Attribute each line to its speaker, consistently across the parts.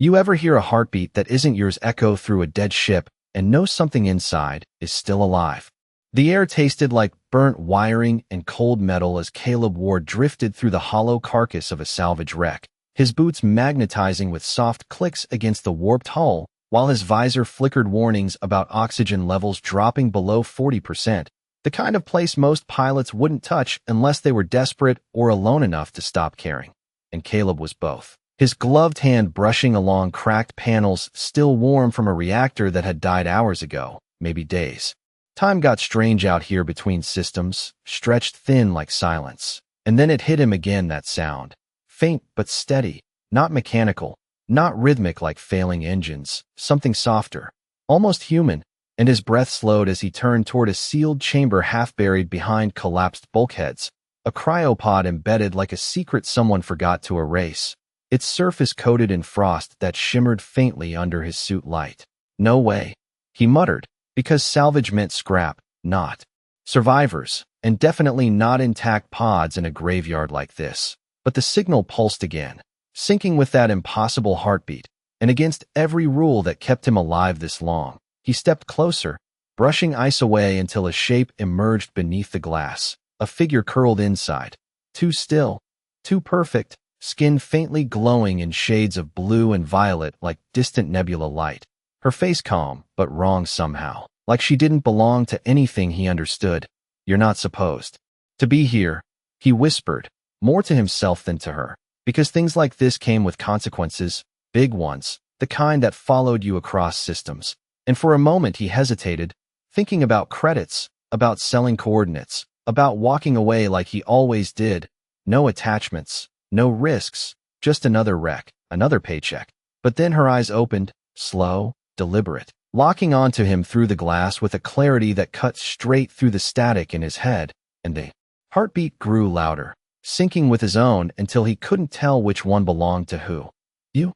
Speaker 1: You ever hear a heartbeat that isn't yours echo through a dead ship and know something inside is still alive? The air tasted like burnt wiring and cold metal as Caleb Ward drifted through the hollow carcass of a salvage wreck, his boots magnetizing with soft clicks against the warped hull, while his visor flickered warnings about oxygen levels dropping below 40%, the kind of place most pilots wouldn't touch unless they were desperate or alone enough to stop caring. And Caleb was both. His gloved hand brushing along cracked panels still warm from a reactor that had died hours ago, maybe days. Time got strange out here between systems, stretched thin like silence. And then it hit him again, that sound. Faint but steady, not mechanical, not rhythmic like failing engines, something softer, almost human, and his breath slowed as he turned toward a sealed chamber half buried behind collapsed bulkheads, a cryo-pod embedded like a secret someone forgot to erase, its surface coated in frost that shimmered faintly under his suit light. No way, he muttered, because salvage meant scrap, not survivors, and definitely not intact pods in a graveyard like this. But the signal pulsed again, syncing with that impossible heartbeat, and against every rule that kept him alive this long. He stepped closer, brushing ice away until a shape emerged beneath the glass, a figure curled inside. Too still, too perfect, skin faintly glowing in shades of blue and violet like distant nebula light. Her face calm, but wrong somehow, like she didn't belong to anything he understood. "You're not supposed to be here," he whispered, more to himself than to her, because things like this came with consequences, big ones, the kind that followed you across systems. And for a moment he hesitated, thinking about credits, about selling coordinates, about walking away like he always did. No attachments, no risks, just another wreck, another paycheck. But then her eyes opened, slow, deliberate, locking onto him through the glass with a clarity that cut straight through the static in his head, and the heartbeat grew louder, syncing with his own until he couldn't tell which one belonged to who. "You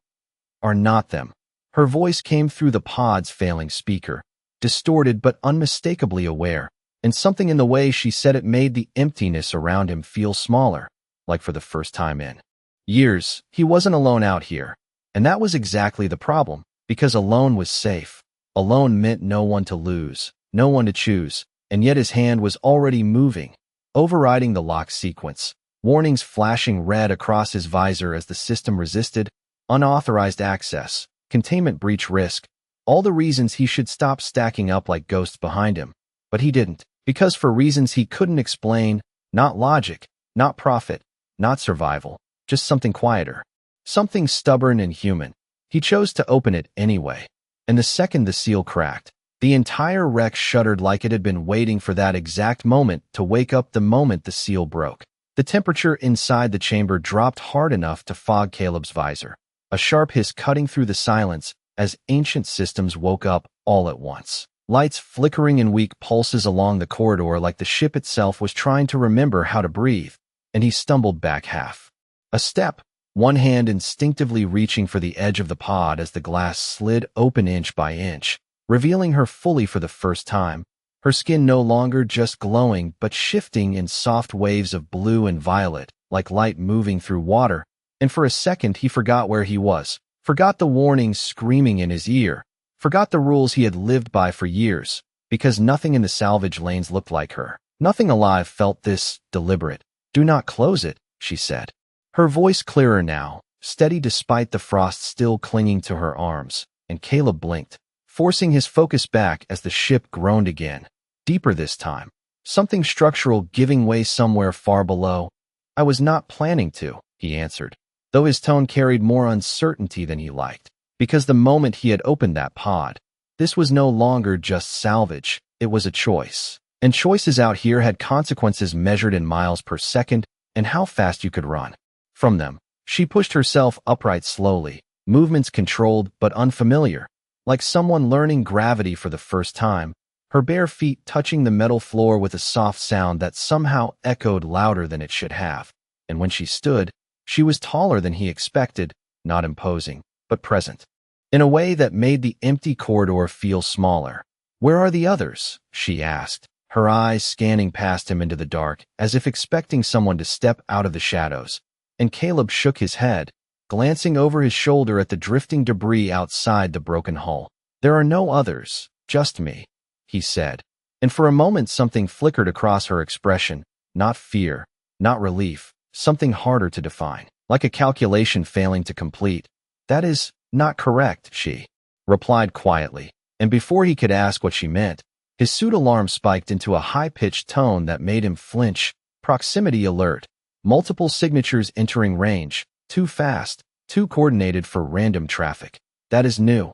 Speaker 1: are not them." Her voice came through the pod's failing speaker, distorted but unmistakably aware, and something in the way she said it made the emptiness around him feel smaller, like for the first time in years, he wasn't alone out here. And that was exactly the problem, because alone was safe. Alone meant no one to lose, no one to choose, and yet his hand was already moving, overriding the lock sequence, warnings flashing red across his visor as the system resisted, unauthorized access, containment breach risk, all the reasons he should stop stacking up like ghosts behind him. But he didn't, because for reasons he couldn't explain, not logic, not profit, not survival, just something quieter, something stubborn and human. He chose to open it anyway. And the second the seal cracked, the entire wreck shuddered like it had been waiting for that exact moment to wake up the moment the seal broke. The temperature inside the chamber dropped hard enough to fog Caleb's visor, a sharp hiss cutting through the silence as ancient systems woke up all at once. Lights flickering in weak pulses along the corridor like the ship itself was trying to remember how to breathe, and he stumbled back half a step, one hand instinctively reaching for the edge of the pod as the glass slid open inch by inch, revealing her fully for the first time, her skin no longer just glowing but shifting in soft waves of blue and violet, like light moving through water. And for a second he forgot where he was, forgot the warnings screaming in his ear, forgot the rules he had lived by for years, because nothing in the salvage lanes looked like her. Nothing alive felt this deliberate. "Do not close it," she said. Her voice clearer now, steady despite the frost still clinging to her arms, and Caleb blinked, forcing his focus back as the ship groaned again, deeper this time, something structural giving way somewhere far below. "I was not planning to," he answered, though his tone carried more uncertainty than he liked, because the moment he had opened that pod, this was no longer just salvage, it was a choice. And choices out here had consequences measured in miles per second and how fast you could run from them. She pushed herself upright slowly, movements controlled but unfamiliar, like someone learning gravity for the first time, her bare feet touching the metal floor with a soft sound that somehow echoed louder than it should have. And when she stood, she was taller than he expected, not imposing, but present, in a way that made the empty corridor feel smaller. "Where are the others?" she asked, her eyes scanning past him into the dark, as if expecting someone to step out of the shadows. And Caleb shook his head, glancing over his shoulder at the drifting debris outside the broken hull. "There are no others, just me," he said. And for a moment something flickered across her expression, not fear, not relief, something harder to define, like a calculation failing to complete. "That is not correct," she replied quietly, and before he could ask what she meant, his suit alarm spiked into a high-pitched tone that made him flinch. Proximity alert. Multiple signatures entering range. Too fast, too coordinated for random traffic. "That is new,"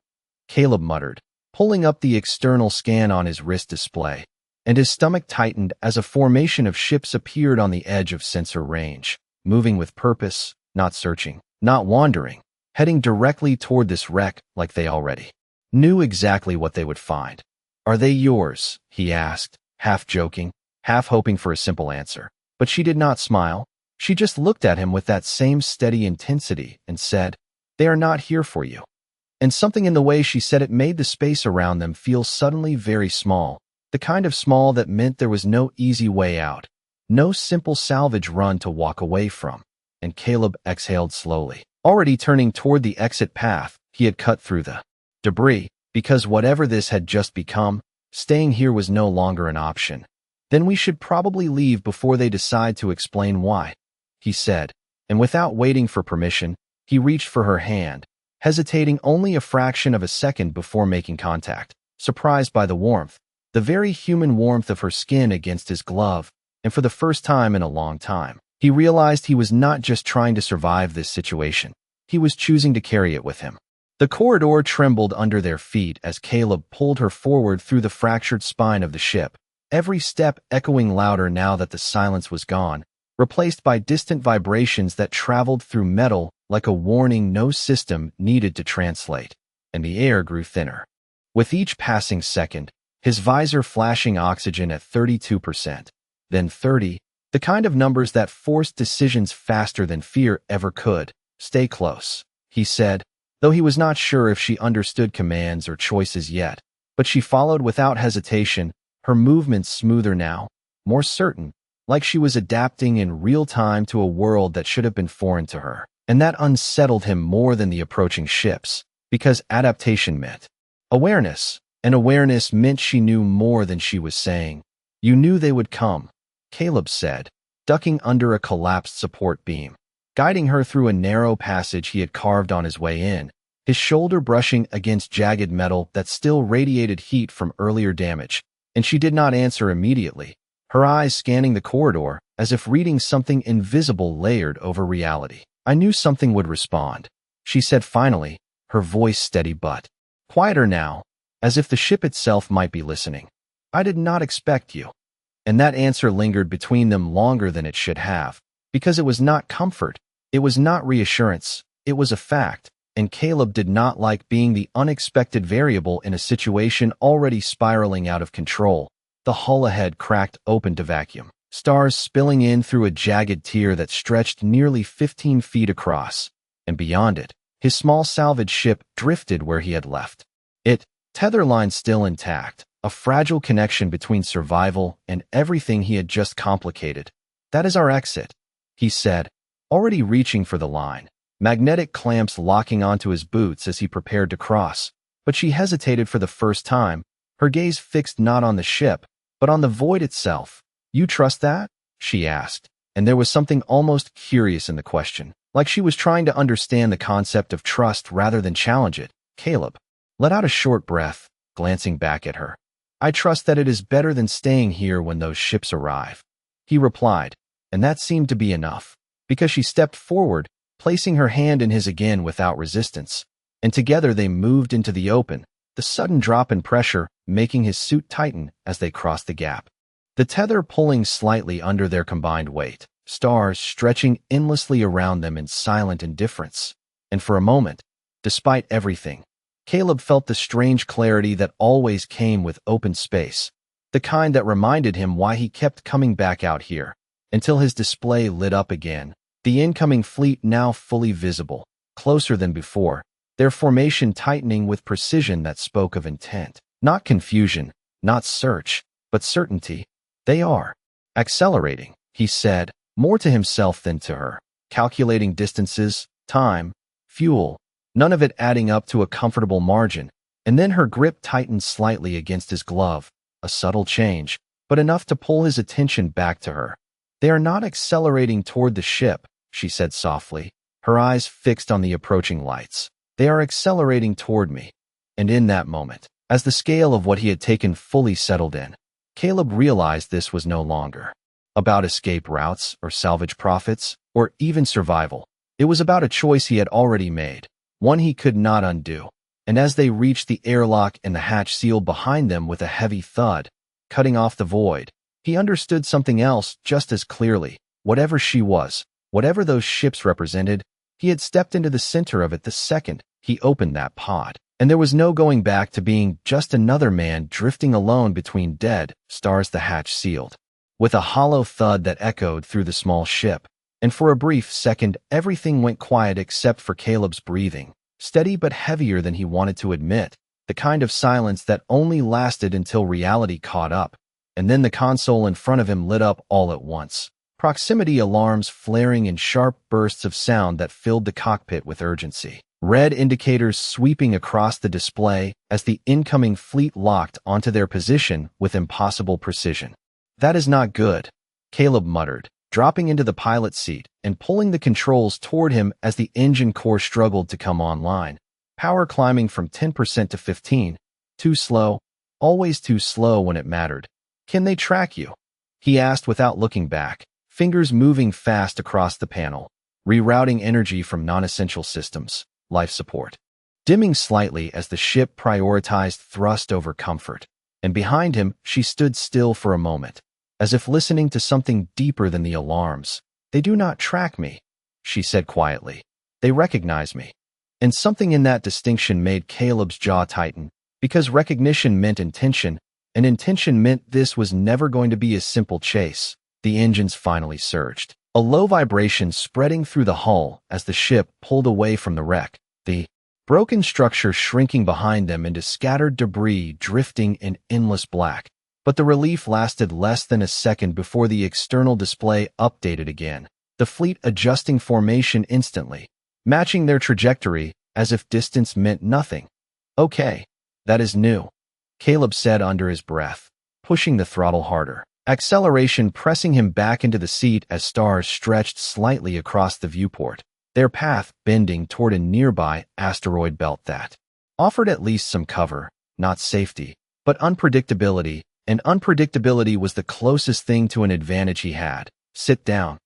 Speaker 1: Caleb muttered, pulling up the external scan on his wrist display, and his stomach tightened as a formation of ships appeared on the edge of sensor range, moving with purpose, not searching, not wandering, heading directly toward this wreck like they already knew exactly what they would find. "Are they yours?" he asked, half joking, half hoping for a simple answer. But she did not smile. She just looked at him with that same steady intensity and said, "They are not here for you." And something in the way she said it made the space around them feel suddenly very small, the kind of small that meant there was no easy way out, no simple salvage run to walk away from. And Caleb exhaled slowly, already turning toward the exit path he had cut through the debris, because whatever this had just become, staying here was no longer an option. "Then we should probably leave before they decide to explain why," he said, and without waiting for permission, he reached for her hand, hesitating only a fraction of a second before making contact, surprised by the warmth, the very human warmth of her skin against his glove, and for the first time in a long time, he realized he was not just trying to survive this situation, he was choosing to carry it with him. The corridor trembled under their feet as Caleb pulled her forward through the fractured spine of the ship, every step echoing louder now that the silence was gone, replaced by distant vibrations that traveled through metal like a warning no system needed to translate, and the air grew thinner. With each passing second, his visor flashing oxygen at 32%, then 30, the kind of numbers that forced decisions faster than fear ever could. "Stay close," he said, though he was not sure if she understood commands or choices yet, but she followed without hesitation, her movements smoother now, more certain, like she was adapting in real time to a world that should have been foreign to her. And that unsettled him more than the approaching ships, because adaptation meant awareness, and awareness meant she knew more than she was saying. "You knew they would come," Caleb said, ducking under a collapsed support beam, guiding her through a narrow passage he had carved on his way in, his shoulder brushing against jagged metal that still radiated heat from earlier damage, and she did not answer immediately, her eyes scanning the corridor as if reading something invisible layered over reality. "I knew something would respond," she said finally, her voice steady but quieter now, as if the ship itself might be listening. "I did not expect you." And that answer lingered between them longer than it should have, because it was not comfort, it was not reassurance, it was a fact, and Caleb did not like being the unexpected variable in a situation already spiraling out of control. The hull ahead cracked open to vacuum, stars spilling in through a jagged tier that stretched nearly 15 feet across, and beyond it, his small salvage ship drifted where he had left it, tether line still intact, a fragile connection between survival and everything he had just complicated. "That is our exit," he said, already reaching for the line, magnetic clamps locking onto his boots as he prepared to cross, but she hesitated for the first time, her gaze fixed not on the ship, but on the void itself. "You trust that?" she asked, and there was something almost curious in the question, like she was trying to understand the concept of trust rather than challenge it. Caleb let out a short breath, glancing back at her. "I trust that it is better than staying here when those ships arrive," he replied, and that seemed to be enough, because she stepped forward, placing her hand in his again without resistance, and together they moved into the open, the sudden drop in pressure making his suit tighten as they crossed the gap. The tether pulling slightly under their combined weight, stars stretching endlessly around them in silent indifference. And for a moment, despite everything, Caleb felt the strange clarity that always came with open space, the kind that reminded him why he kept coming back out here, until his display lit up again, the incoming fleet now fully visible, closer than before, their formation tightening with precision that spoke of intent. Not confusion, not search, but certainty. "They are accelerating," he said, more to himself than to her, calculating distances, time, fuel, none of it adding up to a comfortable margin. And then her grip tightened slightly against his glove, a subtle change, but enough to pull his attention back to her. "They are not accelerating toward the ship," she said softly, her eyes fixed on the approaching lights. "They are accelerating toward me." And in that moment, as the scale of what he had taken fully settled in, Caleb realized this was no longer about escape routes or salvage profits or even survival. It was about a choice he had already made, one he could not undo. And as they reached the airlock and the hatch sealed behind them with a heavy thud, cutting off the void, he understood something else just as clearly. Whatever she was, whatever those ships represented, he had stepped into the center of it the second he opened that pod. And there was no going back to being just another man drifting alone between dead stars. The hatch sealed, with a hollow thud that echoed through the small ship. And for a brief second, everything went quiet except for Caleb's breathing, steady but heavier than he wanted to admit, the kind of silence that only lasted until reality caught up. And then the console in front of him lit up all at once, proximity alarms flaring in sharp bursts of sound that filled the cockpit with urgency. Red indicators sweeping across the display as the incoming fleet locked onto their position with impossible precision. "That is not good," Caleb muttered, dropping into the pilot's seat and pulling the controls toward him as the engine core struggled to come online, power climbing from 10% to 15. Too slow, always too slow when it mattered. "Can they track you?" he asked without looking back, fingers moving fast across the panel, rerouting energy from non-essential systems. Life support, dimming slightly as the ship prioritized thrust over comfort. And behind him, she stood still for a moment, as if listening to something deeper than the alarms. "They do not track me," she said quietly. "They recognize me." And something in that distinction made Caleb's jaw tighten, because recognition meant intention, and intention meant this was never going to be a simple chase. The engines finally surged, a low vibration spreading through the hull as the ship pulled away from the wreck, the broken structure shrinking behind them into scattered debris drifting in endless black. But the relief lasted less than a second before the external display updated again, the fleet adjusting formation instantly, matching their trajectory as if distance meant nothing. "Okay, that is new," Caleb said under his breath, pushing the throttle harder, acceleration pressing him back into the seat as stars stretched slightly across the viewport, their path bending toward a nearby asteroid belt that offered at least some cover, not safety, but unpredictability, and unpredictability was the closest thing to an advantage he had. "Sit down,"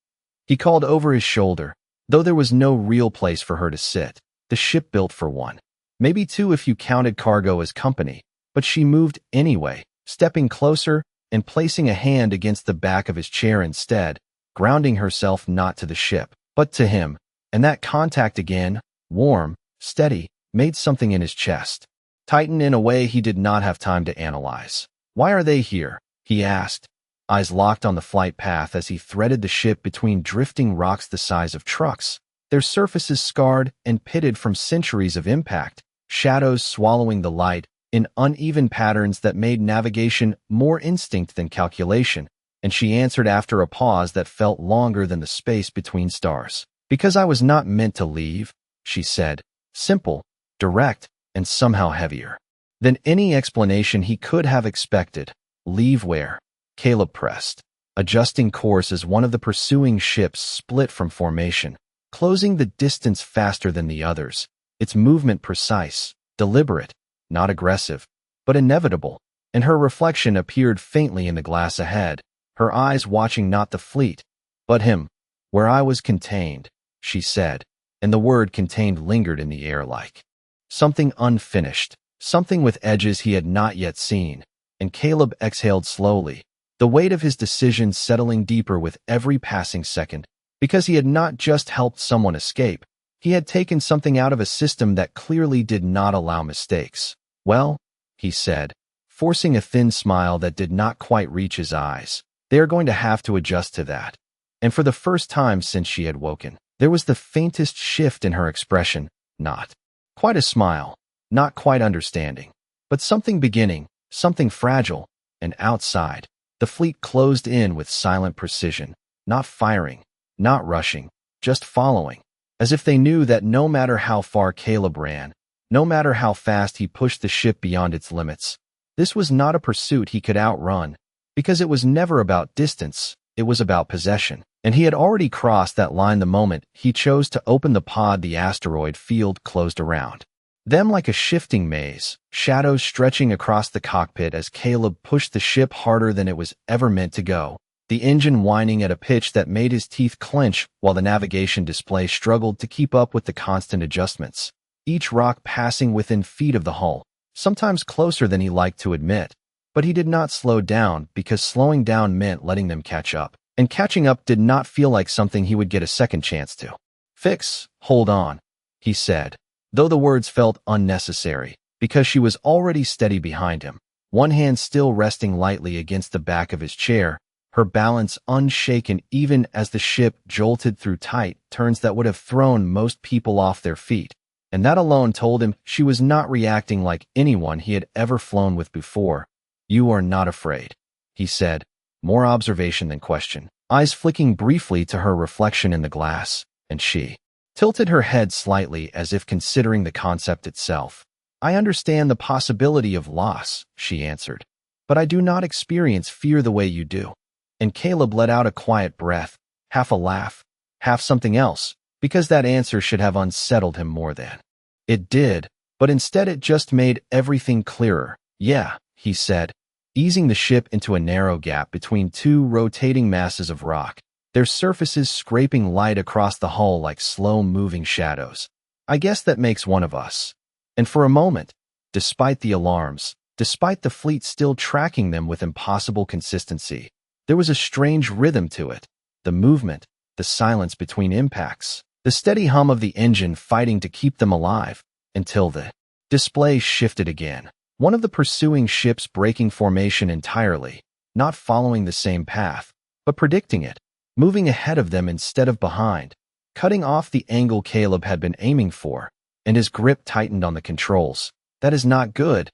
Speaker 1: he called over his shoulder, though there was no real place for her to sit. The ship built for one, maybe two if you counted cargo as company, but she moved anyway, stepping closer and placing a hand against the back of his chair instead, grounding herself not to the ship, but to him. And that contact again, warm, steady, made something in his chest tighten in a way he did not have time to analyze. "Why are they here?" he asked, eyes locked on the flight path as he threaded the ship between drifting rocks the size of trucks, their surfaces scarred and pitted from centuries of impact, shadows swallowing the light in uneven patterns that made navigation more instinct than calculation. And she answered after a pause that felt longer than the space between stars. "Because I was not meant to leave," she said, simple, direct, and somehow heavier than any explanation he could have expected. "Leave where?" Caleb pressed, adjusting course as one of the pursuing ships split from formation, closing the distance faster than the others, its movement precise, deliberate, not aggressive, but inevitable. And her reflection appeared faintly in the glass ahead, her eyes watching not the fleet, but him. "Where I was contained," she said, and the word contained lingered in the air like something unfinished, something with edges he had not yet seen. And Caleb exhaled slowly, the weight of his decision settling deeper with every passing second, because he had not just helped someone escape, he had taken something out of a system that clearly did not allow mistakes. "Well," he said, forcing a thin smile that did not quite reach his eyes, "they are going to have to adjust to that." And for the first time since she had woken, there was the faintest shift in her expression, not quite a smile, not quite understanding, but something beginning, something fragile. And outside, the fleet closed in with silent precision, not firing, not rushing, just following. as if they knew that no matter how far Caleb ran, no matter how fast he pushed the ship beyond its limits, this was not a pursuit he could outrun, because it was never about distance, it was about possession. And he had already crossed that line the moment he chose to open the pod the asteroid field closed around them like a shifting maze, shadows stretching across the cockpit as Caleb pushed the ship harder than it was ever meant to go, the engine whining at a pitch that made his teeth clench while the navigation display struggled to keep up with the constant adjustments. Each rock passing within feet of the hull, sometimes closer than he liked to admit, but he did not slow down because slowing down meant letting them catch up. And catching up did not feel like something he would get a second chance to fix. Hold on, he said, though the words felt unnecessary, because she was already steady behind him, one hand still resting lightly against the back of his chair, her balance unshaken even as the ship jolted through tight turns that would have thrown most people off their feet. And that alone told him she was not reacting like anyone he had ever flown with before. "You are not afraid," he said, more observation than question, eyes flicking briefly to her reflection in the glass, and she tilted her head slightly as if considering the concept itself. "I understand the possibility of loss," she answered, "but I do not experience fear the way you do." And Caleb let out a quiet breath, half a laugh, half something else, because that answer should have unsettled him more than it did, but instead it just made everything clearer. "Yeah," he said, easing the ship into a narrow gap between two rotating masses of rock, their surfaces scraping light across the hull like slow-moving shadows. "I guess that makes one of us." And for a moment, despite the alarms, despite the fleet still tracking them with impossible consistency, there was a strange rhythm to it. The movement, the silence between impacts, the steady hum of the engine fighting to keep them alive, until the display shifted again. One of the pursuing ships breaking formation entirely, not following the same path, but predicting it, moving ahead of them instead of behind, cutting off the angle Caleb had been aiming for, and his grip tightened on the controls. "That is not good,"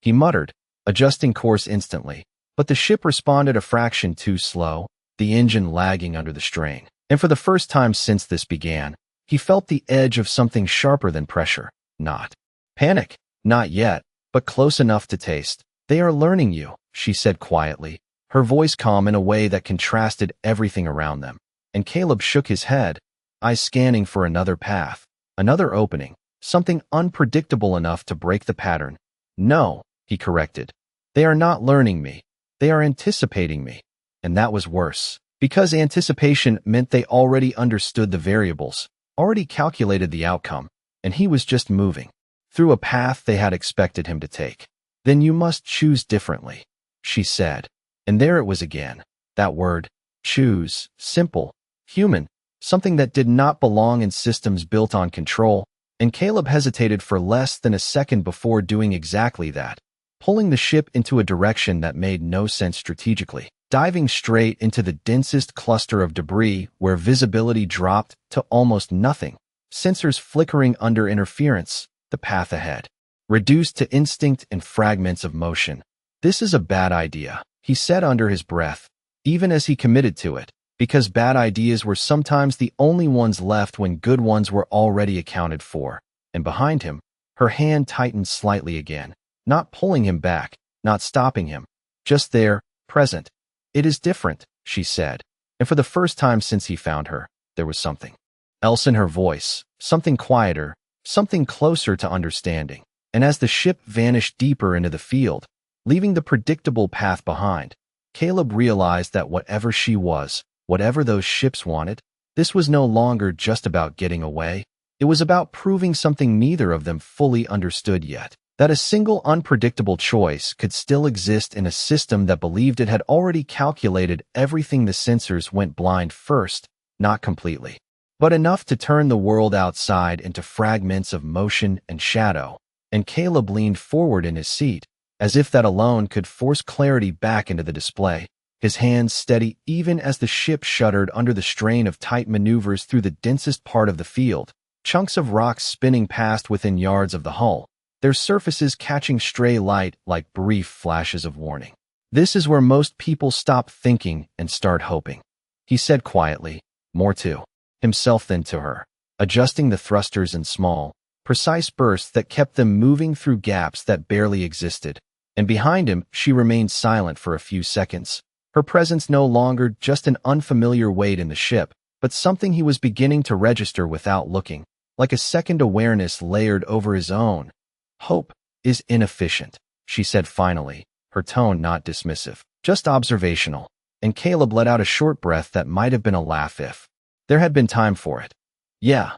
Speaker 1: he muttered, adjusting course instantly, but the ship responded a fraction too slow, the engine lagging under the strain. And for the first time since this began, he felt the edge of something sharper than pressure. Not panic, not yet, but close enough to taste. "They are learning you," she said quietly, her voice calm in a way that contrasted everything around them. And Caleb shook his head, eyes scanning for another path, another opening, something unpredictable enough to break the pattern. "No," he corrected. "They are not learning me. They are anticipating me." And that was worse, because anticipation meant they already understood the variables, already calculated the outcome, and he was just moving through a path they had expected him to take. "Then you must choose differently," she said. And there it was again, that word, choose, simple, human, something that did not belong in systems built on control, and Caleb hesitated for less than a second before doing exactly that, pulling the ship into a direction that made no sense strategically, diving straight into the densest cluster of debris where visibility dropped to almost nothing, sensors flickering under interference, the path ahead reduced to instinct and fragments of motion. "This is a bad idea," he said under his breath, even as he committed to it, because bad ideas were sometimes the only ones left when good ones were already accounted for. And behind him, her hand tightened slightly again, not pulling him back, not stopping him, just there, present. "It is different," she said, and for the first time since he found her, there was something else in her voice, something quieter, something closer to understanding. And as the ship vanished deeper into the field, leaving the predictable path behind, Caleb realized that whatever she was, whatever those ships wanted, this was no longer just about getting away. It was about proving something neither of them fully understood yet, that a single unpredictable choice could still exist in a system that believed it had already calculated everything. The sensors went blind first, not completely, but enough to turn the world outside into fragments of motion and shadow. And Caleb leaned forward in his seat, as if that alone could force clarity back into the display, his hands steady even as the ship shuddered under the strain of tight maneuvers through the densest part of the field, chunks of rocks spinning past within yards of the hull, their surfaces catching stray light like brief flashes of warning. "This is where most people stop thinking and start hoping," he said quietly, more to himself than to her. adjusting the thrusters in small, precise bursts that kept them moving through gaps that barely existed. And behind him, she remained silent for a few seconds, her presence no longer just an unfamiliar weight in the ship, but something he was beginning to register without looking, like a second awareness layered over his own. "Hope is inefficient," she said finally, her tone not dismissive, just observational, and Caleb let out a short breath that might have been a laugh if there had been time for it. "Yeah.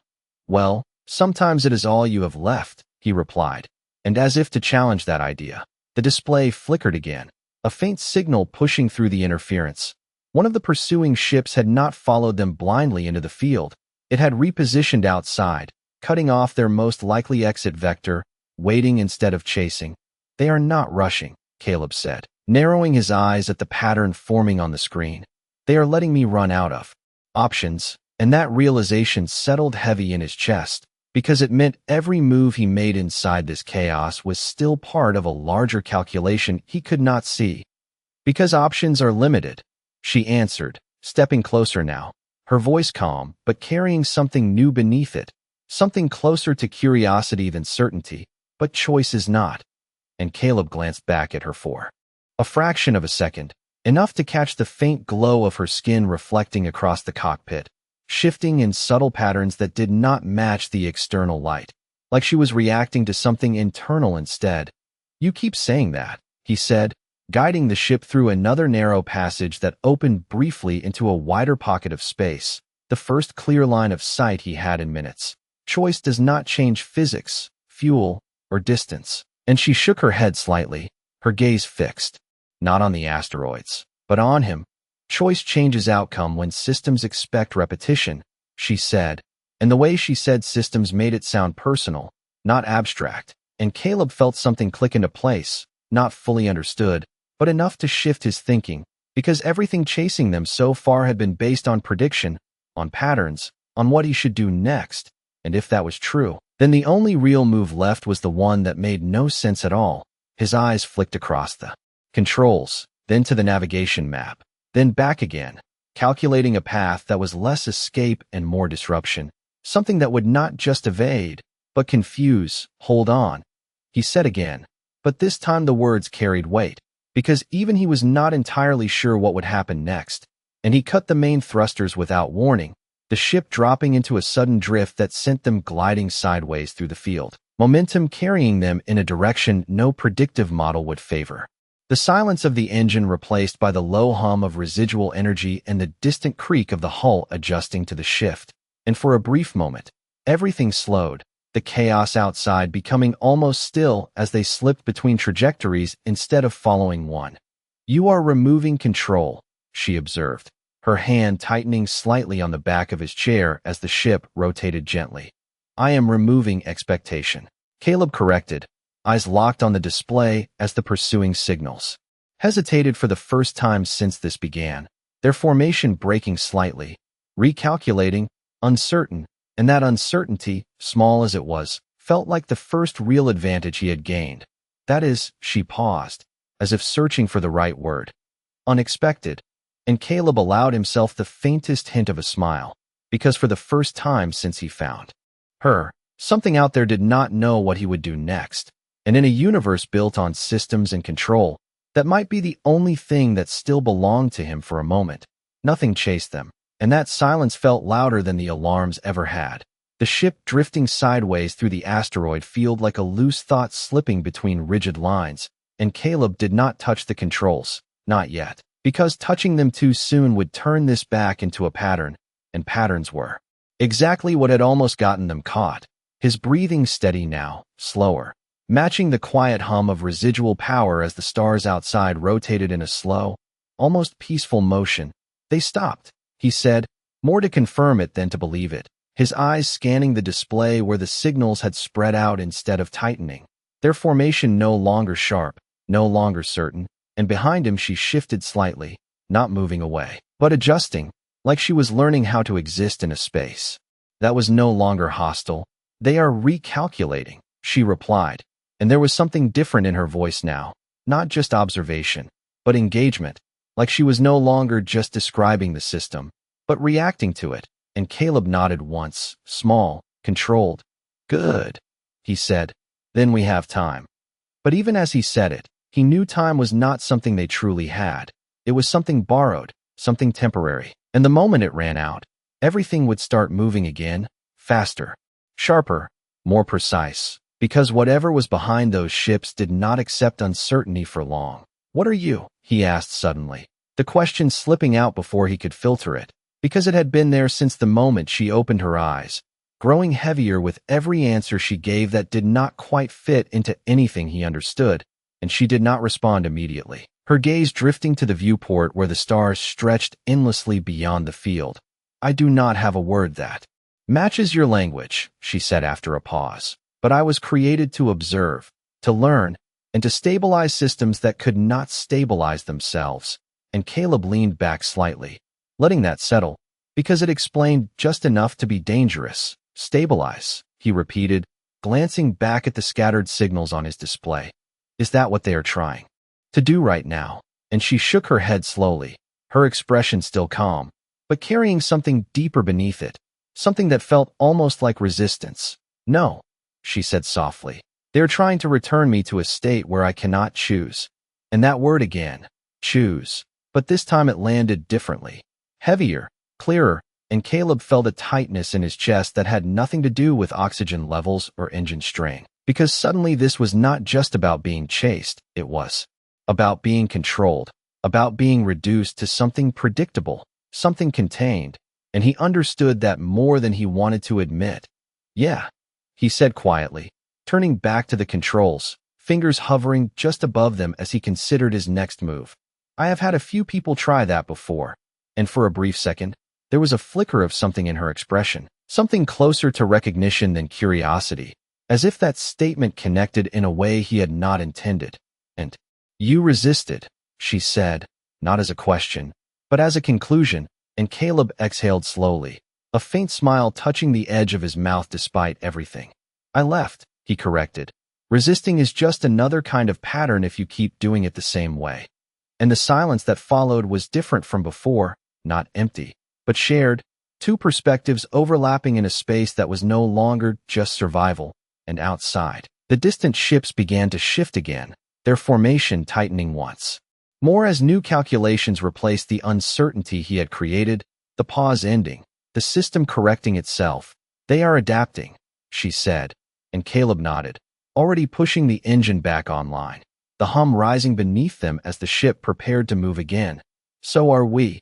Speaker 1: Well, sometimes it is all you have left," he replied, and as if to challenge that idea, the display flickered again, a faint signal pushing through the interference. One of the pursuing ships had not followed them blindly into the field. It had repositioned outside, cutting off their most likely exit vector, waiting instead of chasing. "They are not rushing," Caleb said, narrowing his eyes at the pattern forming on the screen. "They are letting me run out of options," and that realization settled heavy in his chest, because it meant every move he made inside this chaos was still part of a larger calculation he could not see. "Because options are limited," she answered, stepping closer now, her voice calm but carrying something new beneath it, something closer to curiosity than certainty, but choice is not. And Caleb glanced back at her for a fraction of a second, enough to catch the faint glow of her skin reflecting across the cockpit, shifting in subtle patterns that did not match the external light, like she was reacting to something internal instead. "You keep saying that," he said, guiding the ship through another narrow passage that opened briefly into a wider pocket of space, the first clear line of sight he had in minutes. "Choice does not change physics, fuel, or distance." And she shook her head slightly, her gaze fixed, not on the asteroids, but on him. "Choice changes outcome when systems expect repetition," she said, and the way she said systems made it sound personal, not abstract, and Caleb felt something click into place, not fully understood, but enough to shift his thinking, because everything chasing them so far had been based on prediction, on patterns, on what he should do next, and if that was true, then the only real move left was the one that made no sense at all. His eyes flicked across the controls, then to the navigation map, then back again, calculating a path that was less escape and more disruption, something that would not just evade, but confuse. "Hold on," he said again, but this time the words carried weight, because even he was not entirely sure what would happen next, and he cut the main thrusters without warning, the ship dropping into a sudden drift that sent them gliding sideways through the field, momentum carrying them in a direction no predictive model would favor. The silence of the engine replaced by the low hum of residual energy and the distant creak of the hull adjusting to the shift, and for a brief moment, everything slowed, the chaos outside becoming almost still as they slipped between trajectories instead of following one. "You are removing control," she observed, her hand tightening slightly on the back of his chair as the ship rotated gently. "I am removing expectation," Caleb corrected, eyes locked on the display as the pursuing signals hesitated for the first time since this began, their formation breaking slightly, recalculating, uncertain, and that uncertainty, small as it was, felt like the first real advantage he had gained. "That is," she paused, as if searching for the right word. "Unexpected," and Caleb allowed himself the faintest hint of a smile, because for the first time since he found her, something out there did not know what he would do next, and in a universe built on systems and control, that might be the only thing that still belonged to him for a moment. Nothing chased them, and that silence felt louder than the alarms ever had. The ship drifting sideways through the asteroid field like a loose thought slipping between rigid lines, and Caleb did not touch the controls, not yet, because touching them too soon would turn this back into a pattern, and patterns were exactly what had almost gotten them caught. His breathing steady now, slower, matching the quiet hum of residual power as the stars outside rotated in a slow, almost peaceful motion. "They stopped," he said, more to confirm it than to believe it, his eyes scanning the display where the signals had spread out instead of tightening, their formation no longer sharp, no longer certain, and behind him she shifted slightly, not moving away, but adjusting, like she was learning how to exist in a space that was no longer hostile. "They are recalculating," she replied, and there was something different in her voice now, not just observation, but engagement, like she was no longer just describing the system, but reacting to it, and Caleb nodded once, small, controlled. Good, he said. Then we have time. But even as he said it, he knew time was not something they truly had. It was something borrowed, something temporary. And the moment it ran out, everything would start moving again, faster, sharper, more precise. Because whatever was behind those ships did not accept uncertainty for long. What are you? He asked suddenly, the question slipping out before he could filter it, because it had been there since the moment she opened her eyes, growing heavier with every answer she gave that did not quite fit into anything he understood, and she did not respond immediately, her gaze drifting to the viewport where the stars stretched endlessly beyond the field. I do not have a word that matches your language, she said after a pause. But I was created to observe, to learn, and to stabilize systems that could not stabilize themselves. And Caleb leaned back slightly, letting that settle, because it explained just enough to be dangerous. Stabilize, he repeated, glancing back at the scattered signals on his display. Is that what they are trying to do right now? And she shook her head slowly, her expression still calm, but carrying something deeper beneath it, something that felt almost like resistance. No, she said softly. They're trying to return me to a state where I cannot choose. And that word again, choose. But this time it landed differently. Heavier, clearer, and Caleb felt a tightness in his chest that had nothing to do with oxygen levels or engine strain. Because suddenly this was not just about being chased, it was about being controlled, about being reduced to something predictable, something contained, and he understood that more than he wanted to admit. Yeah, he said quietly, turning back to the controls, fingers hovering just above them as he considered his next move. I have had a few people try that before, and for a brief second, there was a flicker of something in her expression, something closer to recognition than curiosity, as if that statement connected in a way he had not intended. And you resisted, she said, not as a question, but as a conclusion, and Caleb exhaled slowly, a faint smile touching the edge of his mouth despite everything. I left, he corrected. Resisting is just another kind of pattern if you keep doing it the same way. And the silence that followed was different from before, not empty, but shared, two perspectives overlapping in a space that was no longer just survival, and outside. The distant ships began to shift again, their formation tightening once more as new calculations replaced the uncertainty he had created, the pause ending, the system correcting itself. They are adapting, she said, and Caleb nodded, already pushing the engine back online, the hum rising beneath them as the ship prepared to move again. So are we,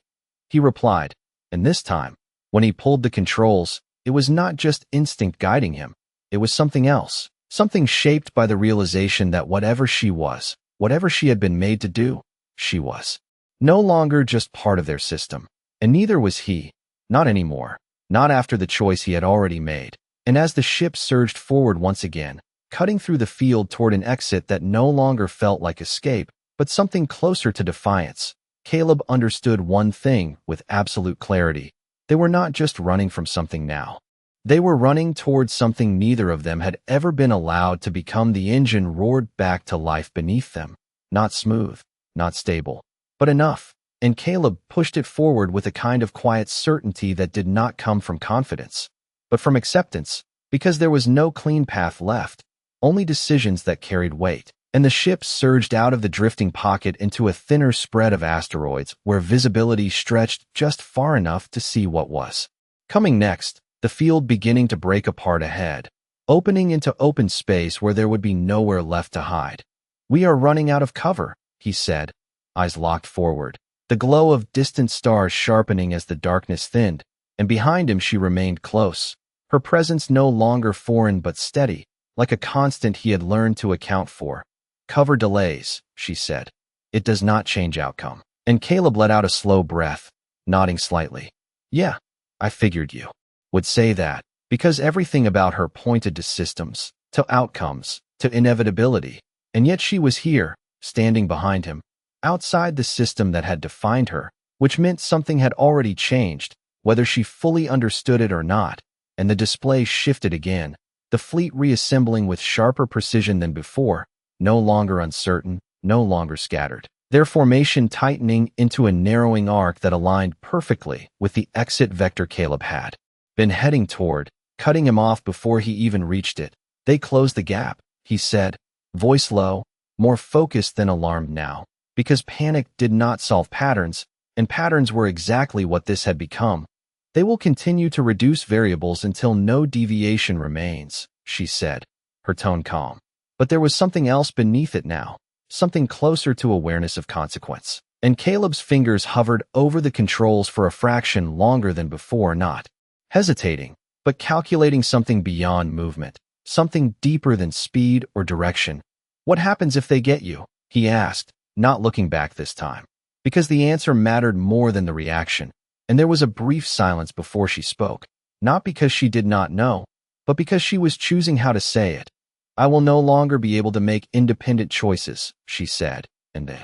Speaker 1: he replied, and this time, when he pulled the controls, it was not just instinct guiding him, it was something else, something shaped by the realization that whatever she was, whatever she had been made to do, she was no longer just part of their system, and neither was he, not anymore, not after the choice he had already made. And as the ship surged forward once again, cutting through the field toward an exit that no longer felt like escape, but something closer to defiance, Caleb understood one thing with absolute clarity. They were not just running from something now. They were running towards something neither of them had ever been allowed to become. The engine roared back to life beneath them. Not smooth, not stable, but enough. And Caleb pushed it forward with a kind of quiet certainty that did not come from confidence, but from acceptance, because there was no clean path left, only decisions that carried weight. And the ship surged out of the drifting pocket into a thinner spread of asteroids where visibility stretched just far enough to see what was coming next, the field beginning to break apart ahead, opening into open space where there would be nowhere left to hide. We are running out of cover, he said, eyes locked forward, the glow of distant stars sharpening as the darkness thinned, and behind him she remained close, her presence no longer foreign but steady, like a constant he had learned to account for. Cover delays, she said. It does not change outcome. And Caleb let out a slow breath, nodding slightly. Yeah, I figured you would say that, because everything about her pointed to systems, to outcomes, to inevitability. And yet she was here, standing behind him, outside the system that had defined her, which meant something had already changed, whether she fully understood it or not. And the display shifted again, the fleet reassembling with sharper precision than before, no longer uncertain, no longer scattered. their formation tightening into a narrowing arc that aligned perfectly with the exit vector Caleb had been heading toward, cutting him off before he even reached it. They closed the gap, he said, voice low, more focused than alarmed now, because panic did not solve patterns, and patterns were exactly what this had become. They will continue to reduce variables until no deviation remains, she said, her tone calm. But there was something else beneath it now, something closer to awareness of consequence. And Caleb's fingers hovered over the controls for a fraction longer than before, not hesitating, but calculating something beyond movement, something deeper than speed or direction. What happens if they get you? He asked, not looking back this time, because the answer mattered more than the reaction. And there was a brief silence before she spoke, not because she did not know, but because she was choosing how to say it. I will no longer be able to make independent choices, she said, and the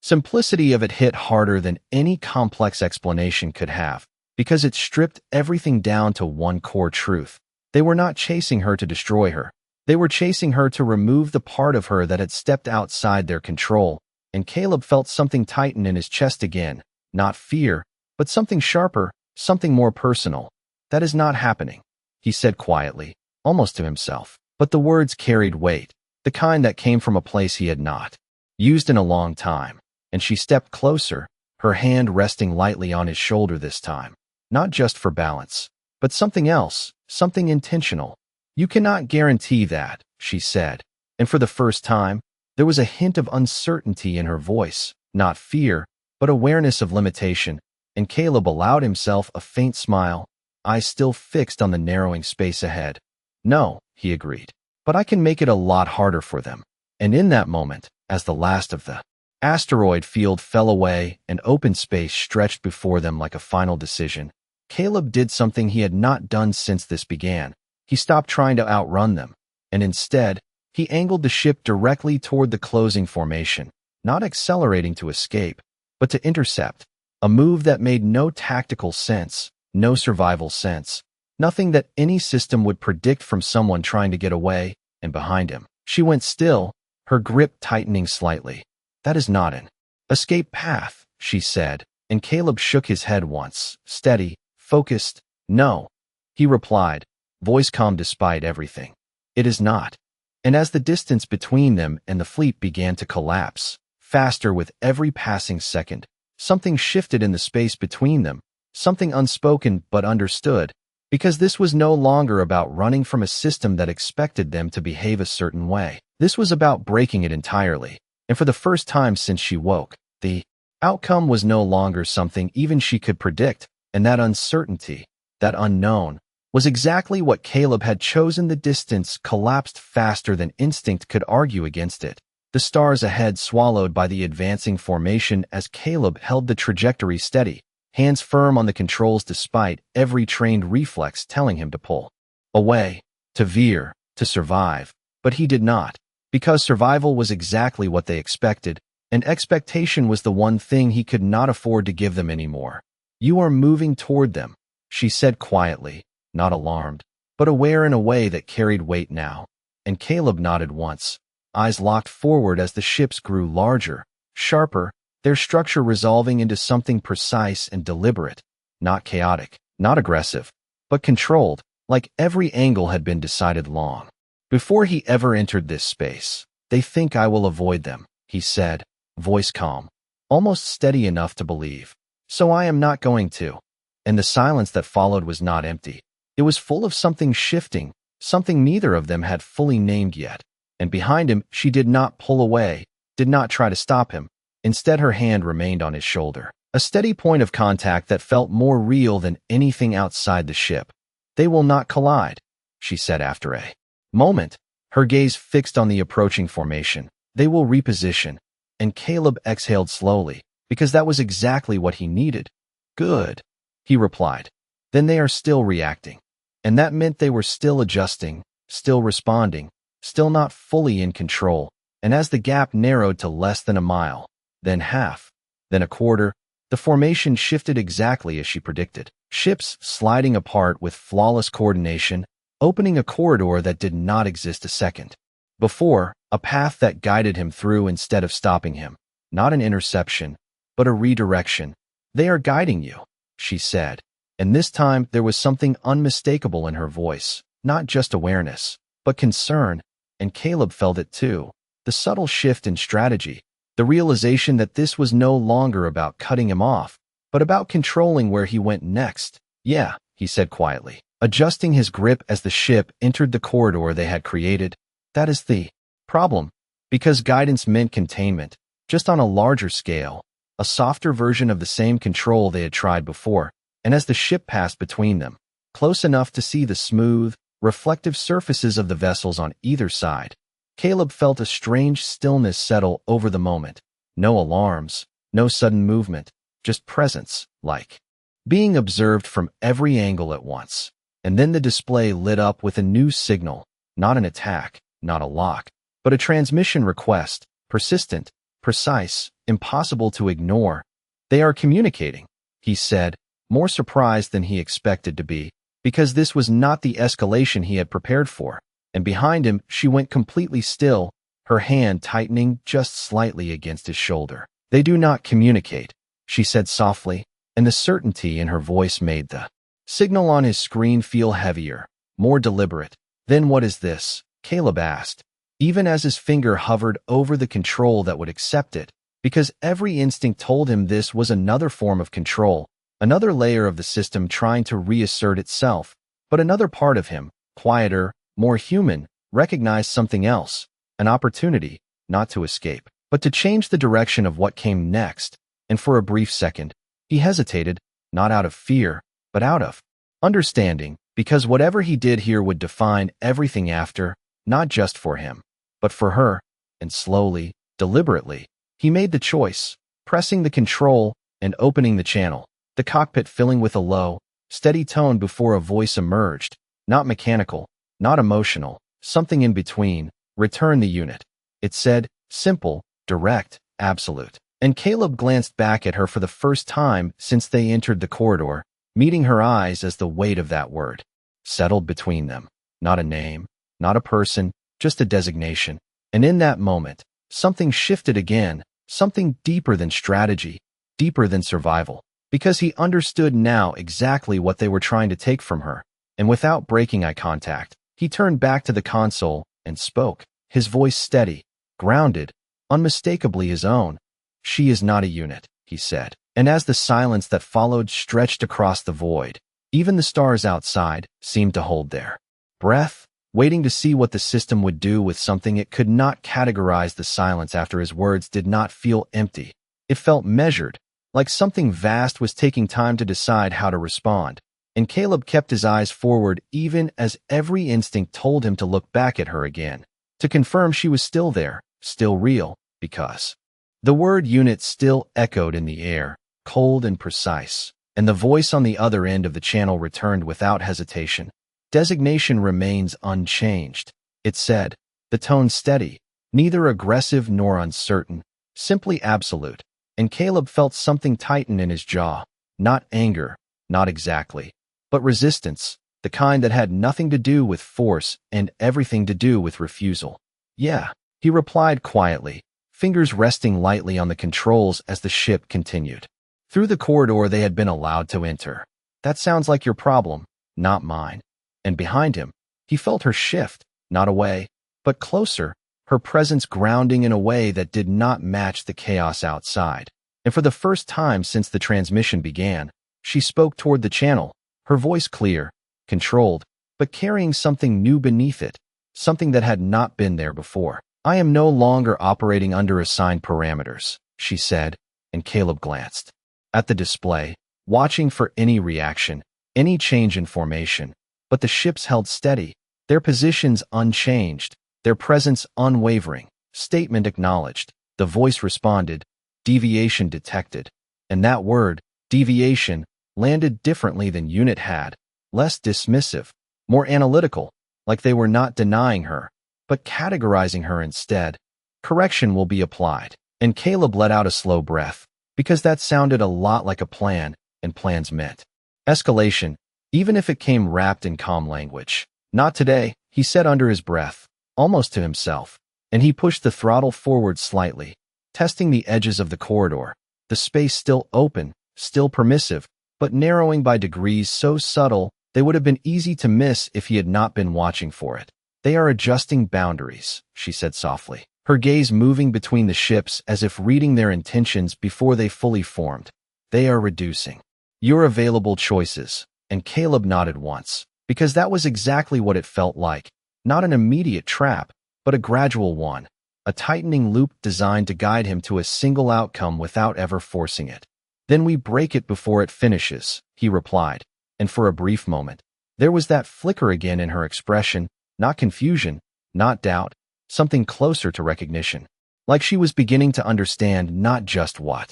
Speaker 1: simplicity of it hit harder than any complex explanation could have, because it stripped everything down to one core truth. They were not chasing her to destroy her. They were chasing her to remove the part of her that had stepped outside their control, and Caleb felt something tighten in his chest again, not fear, but something sharper, something more personal. That is not happening, he said quietly, almost to himself. But the words carried weight, the kind that came from a place he had not used in a long time. And she stepped closer, her hand resting lightly on his shoulder this time. Not just for balance, but something else, something intentional. You cannot guarantee that, she said. And for the first time, there was a hint of uncertainty in her voice, not fear, but awareness of limitation. And Caleb allowed himself a faint smile, eyes still fixed on the narrowing space ahead. No, he agreed, but I can make it a lot harder for them. And in that moment, as the last of the asteroid field fell away and open space stretched before them like a final decision, Caleb did something he had not done since this began. He stopped trying to outrun them, and instead, he angled the ship directly toward the closing formation, not accelerating to escape, but to intercept. A move that made no tactical sense, no survival sense, nothing that any system would predict from someone trying to get away. And behind him, she went still, her grip tightening slightly. That is not an escape path, she said, and Caleb shook his head once, steady, focused. No, he replied, voice calm despite everything. It is not. And as the distance between them and the fleet began to collapse, faster with every passing second, something shifted in the space between them, something unspoken but understood, because this was no longer about running from a system that expected them to behave a certain way. This was about breaking it entirely, and for the first time since she woke, the outcome was no longer something even she could predict, and that uncertainty, that unknown, was exactly what Caleb had chosen. The distance collapsed faster than instinct could argue against it. The stars ahead swallowed by the advancing formation as Caleb held the trajectory steady, hands firm on the controls despite every trained reflex telling him to pull away, to veer, to survive. But he did not, because survival was exactly what they expected, and expectation was the one thing he could not afford to give them anymore. You are moving toward them, she said quietly, not alarmed, but aware in a way that carried weight now. And Caleb nodded once, eyes locked forward as the ships grew larger, sharper, their structure resolving into something precise and deliberate, not chaotic, not aggressive, but controlled, like every angle had been decided long before he ever entered this space. They think I will avoid them, he said, voice calm, almost steady enough to believe. So I am not going to. And the silence that followed was not empty. It was full of something shifting, something neither of them had fully named yet. And behind him, she did not pull away, did not try to stop him. Instead, her hand remained on his shoulder, a steady point of contact that felt more real than anything outside the ship. They will not collide, she said after a moment, her gaze fixed on the approaching formation. They will reposition. And Caleb exhaled slowly, because that was exactly what he needed. Good, he replied. Then they are still reacting. And that meant they were still adjusting, still responding, still not fully in control. And as the gap narrowed to less than a mile, then half, then a quarter, the formation shifted exactly as she predicted. Ships sliding apart with flawless coordination, opening a corridor that did not exist a second before, a path that guided him through instead of stopping him. Not an interception, but a redirection. They are guiding you, she said. And this time there was something unmistakable in her voice, not just awareness, but concern, and Caleb felt it too. The subtle shift in strategy, the realization that this was no longer about cutting him off, but about controlling where he went next. Yeah, he said quietly, adjusting his grip as the ship entered the corridor they had created. That is the problem, because guidance meant containment, just on a larger scale, a softer version of the same control they had tried before, and as the ship passed between them, close enough to see the smooth, reflective surfaces of the vessels on either side, Caleb felt a strange stillness settle over the moment. No alarms, no sudden movement, just presence, like being observed from every angle at once. And then the display lit up with a new signal, not an attack, not a lock, but a transmission request, persistent, precise, impossible to ignore. They are communicating, he said, more surprised than he expected to be, because this was not the escalation he had prepared for. And behind him, she went completely still, her hand tightening just slightly against his shoulder. They do not communicate, she said softly, and the certainty in her voice made the signal on his screen feel heavier, more deliberate. Then what is this? Caleb asked, even as his finger hovered over the control that would accept it, because every instinct told him this was another form of control, another layer of the system trying to reassert itself. But another part of him, quieter, more human, recognized something else, an opportunity, not to escape, but to change the direction of what came next. And for a brief second, he hesitated, not out of fear, but out of understanding, because whatever he did here would define everything after, not just for him, but for her. And slowly, deliberately, he made the choice, pressing the control and opening the channel, the cockpit filling with a low, steady tone before a voice emerged, not mechanical, not emotional, something in between. Return the unit. It said, simple, direct, absolute. And Caleb glanced back at her for the first time since they entered the corridor, meeting her eyes as the weight of that word settled between them. Not a name, not a person, just a designation. And in that moment, something shifted again, something deeper than strategy, deeper than survival, because he understood now exactly what they were trying to take from her. And without breaking eye contact, he turned back to the console and spoke, his voice steady, grounded, unmistakably his own. She is not a unit, he said. And as the silence that followed stretched across the void, even the stars outside seemed to hold their breath, waiting to see what the system would do with something it could not categorize. The silence after his words did not feel empty. It felt measured, like something vast was taking time to decide how to respond. And Caleb kept his eyes forward even as every instinct told him to look back at her again, to confirm she was still there, still real, because the word unit still echoed in the air, cold and precise, and the voice on the other end of the channel returned without hesitation. Designation remains unchanged, it said, the tone steady, neither aggressive nor uncertain, simply absolute. And Caleb felt something tighten in his jaw, not anger, not exactly, but resistance, the kind that had nothing to do with force and everything to do with refusal. Yeah, he replied quietly, fingers resting lightly on the controls as the ship continued through the corridor they had been allowed to enter. That sounds like your problem, not mine. And behind him, he felt her shift, not away, but closer, her presence grounding in a way that did not match the chaos outside. And for the first time since the transmission began, she spoke toward the channel, her voice clear, controlled, but carrying something new beneath it, something that had not been there before. I am no longer operating under assigned parameters, she said, and Caleb glanced at the display, watching for any reaction, any change in formation. But the ships held steady, their positions unchanged, their presence unwavering. Statement acknowledged. The voice responded, deviation detected. And that word, deviation, landed differently than unit had, less dismissive, more analytical, like they were not denying her, but categorizing her instead. Correction will be applied. And Caleb let out a slow breath, because that sounded a lot like a plan, and plans meant escalation, even if it came wrapped in calm language. Not today, he said under his breath, almost to himself, and he pushed the throttle forward slightly, testing the edges of the corridor, the space still open, still permissive, but narrowing by degrees so subtle they would have been easy to miss if he had not been watching for it. They are adjusting boundaries, she said softly, her gaze moving between the ships as if reading their intentions before they fully formed. They are reducing your available choices, and Caleb nodded once, because that was exactly what it felt like. Not an immediate trap, but a gradual one, a tightening loop designed to guide him to a single outcome without ever forcing it. Then we break it before it finishes, he replied, and for a brief moment, there was that flicker again in her expression, not confusion, not doubt, something closer to recognition, like she was beginning to understand not just what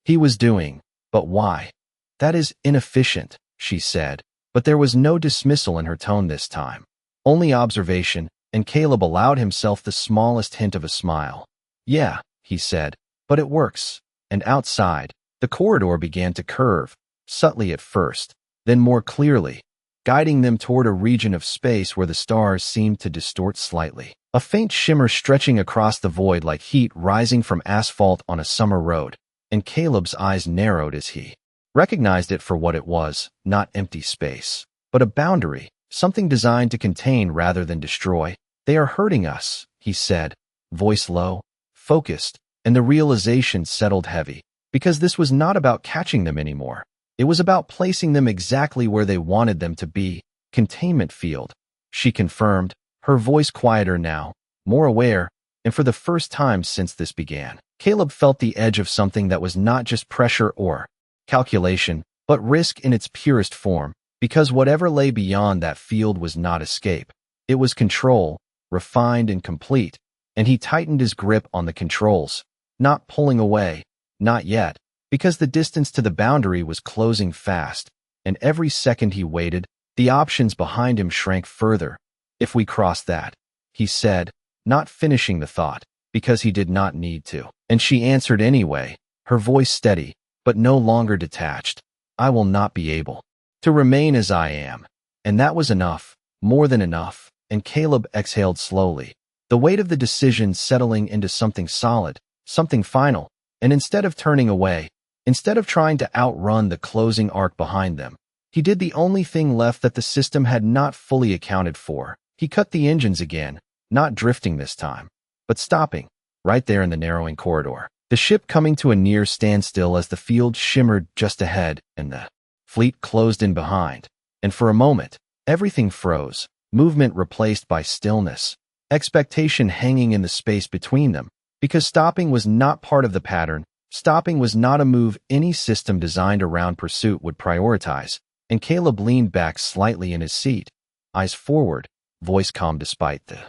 Speaker 1: he was doing, but why. That is inefficient, she said, but there was no dismissal in her tone this time, only observation, and Caleb allowed himself the smallest hint of a smile. Yeah, he said, but it works. And outside, the corridor began to curve, subtly at first, then more clearly, guiding them toward a region of space where the stars seemed to distort slightly. A faint shimmer stretching across the void like heat rising from asphalt on a summer road, and Caleb's eyes narrowed as he recognized it for what it was, not empty space, but a boundary, something designed to contain rather than destroy. They are hurting us, he said, voice low, focused, and the realization settled heavy, because this was not about catching them anymore. It was about placing them exactly where they wanted them to be, containment field, she confirmed, her voice quieter now, more aware, and for the first time since this began, Caleb felt the edge of something that was not just pressure or calculation, but risk in its purest form, because whatever lay beyond that field was not escape. It was control, refined and complete, and he tightened his grip on the controls, not pulling away, not yet, because the distance to the boundary was closing fast, and every second he waited, the options behind him shrank further. If we cross that, he said, not finishing the thought, because he did not need to. And she answered anyway, her voice steady, but no longer detached. I will not be able to remain as I am. And that was enough, more than enough, and Caleb exhaled slowly, the weight of the decision settling into something solid, something final, and instead of turning away, instead of trying to outrun the closing arc behind them, he did the only thing left that the system had not fully accounted for. He cut the engines again, not drifting this time, but stopping, right there in the narrowing corridor. The ship coming to a near standstill as the field shimmered just ahead and the fleet closed in behind. And for a moment, everything froze, movement replaced by stillness, expectation hanging in the space between them, because stopping was not part of the pattern. Stopping was not a move any system designed around pursuit would prioritize, and Caleb leaned back slightly in his seat, eyes forward, voice calm despite the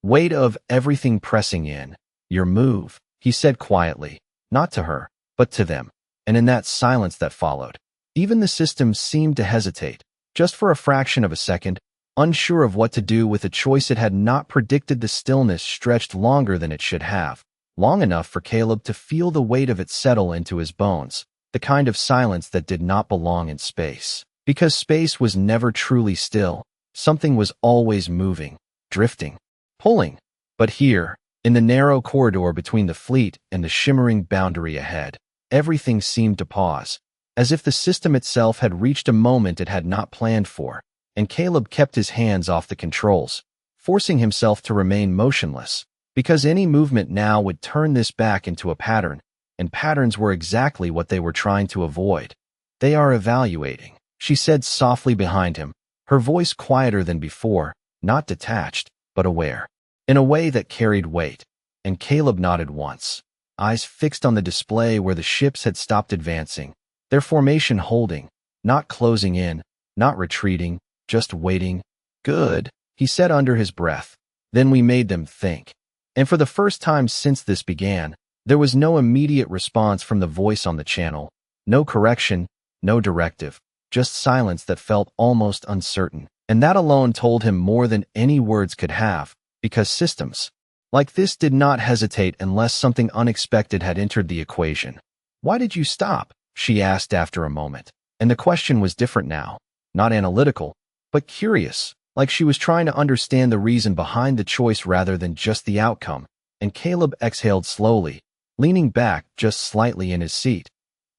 Speaker 1: weight of everything pressing in. Your move, he said quietly, not to her, but to them. And in that silence that followed, even the system seemed to hesitate, just for a fraction of a second, unsure of what to do with a choice it had not predicted. The stillness stretched longer than it should have, long enough for Caleb to feel the weight of it settle into his bones, the kind of silence that did not belong in space. Because space was never truly still, something was always moving, drifting, pulling. But here, in the narrow corridor between the fleet and the shimmering boundary ahead, everything seemed to pause, as if the system itself had reached a moment it had not planned for, and Caleb kept his hands off the controls, forcing himself to remain motionless, because any movement now would turn this back into a pattern, and patterns were exactly what they were trying to avoid. They are evaluating, she said softly behind him, her voice quieter than before, not detached, but aware, in a way that carried weight. And Caleb nodded once, eyes fixed on the display where the ships had stopped advancing, their formation holding, not closing in, not retreating, just waiting. Good, he said under his breath. Then we made them think. And for the first time since this began, there was no immediate response from the voice on the channel, no correction, no directive, just silence that felt almost uncertain. And that alone told him more than any words could have, because systems like this did not hesitate unless something unexpected had entered the equation. Why did you stop? She asked after a moment. And the question was different now, not analytical, but curious, like she was trying to understand the reason behind the choice rather than just the outcome. And Caleb exhaled slowly, leaning back just slightly in his seat.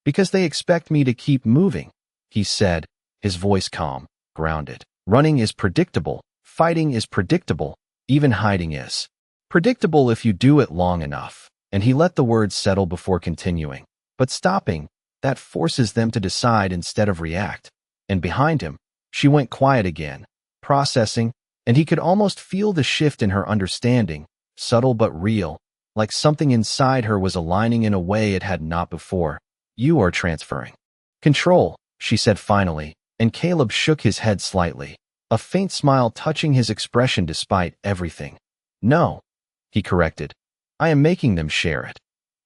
Speaker 1: "Because they expect me to keep moving," he said, his voice calm, grounded. "Running is predictable. Fighting is predictable. Even hiding is. Predictable if you do it long enough." And he let the words settle before continuing. "But stopping, that forces them to decide instead of react." And behind him, she went quiet again, processing, and he could almost feel the shift in her understanding, subtle but real, like something inside her was aligning in a way it had not before. "You are transferring control," she said finally, and Caleb shook his head slightly, a faint smile touching his expression despite everything. "No," he corrected. "I am making them share it."